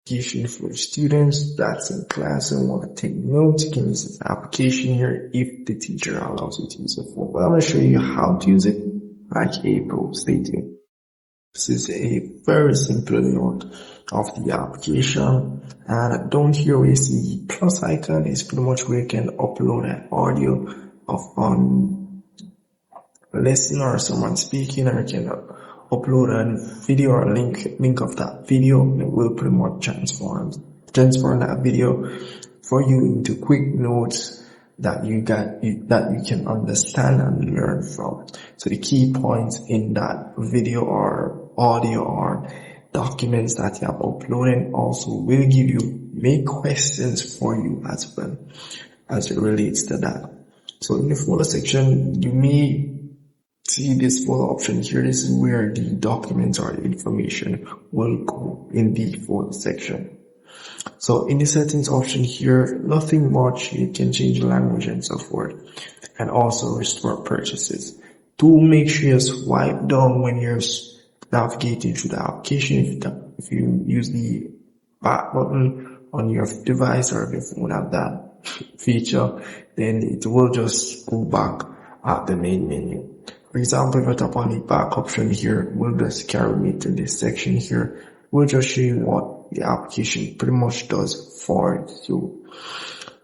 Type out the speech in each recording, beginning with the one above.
application for students that's in class and want to take notes. You can use this application here if the teacher allows you to use it for. But I'm going to show you how to use it like a pro. Stay tuned. This is a very simple note of the application, and down here we see the plus icon is pretty much where you can upload an audio of a lesson or someone speaking, or you can upload a video or a link of that video, and it will pretty much transform that video for you into quick notes that you can understand and learn from. So the key points in that video or audio or documents that you have uploaded also will make questions for you as well as it relates to that. So in the folder section, you may see this folder option here. This is where the documents or the information will go in the folder section. So in the settings option here, nothing much. You can change the language and so forth, and also restore purchases. Do make sure you swipe down when you're navigating through the application. If you use the back button on your device, or if your phone have that feature, then it will just go back at the main menu. For example, if I tap on the back option here, we'll just carry me to this section here. We'll just show you what the application pretty much does for you.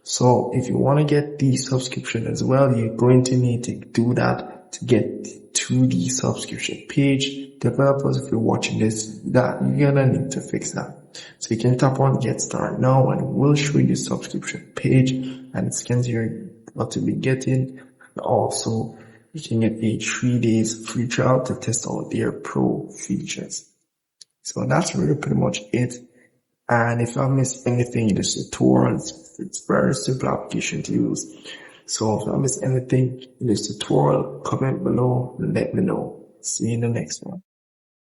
So if you want to get the subscription as well, you're going to need to do that to get to the subscription page. Developers, if you're watching this, that you're gonna need to fix that. So you can tap on get started now, and we'll show you the subscription page and it scans here what to be getting. And also you can get a 3 days free trial to test out their pro features. So that's really pretty much it. And if I missed anything in this tutorial, it's very simple application to use. So if I missed anything in this tutorial, comment below and let me know. See you in the next one.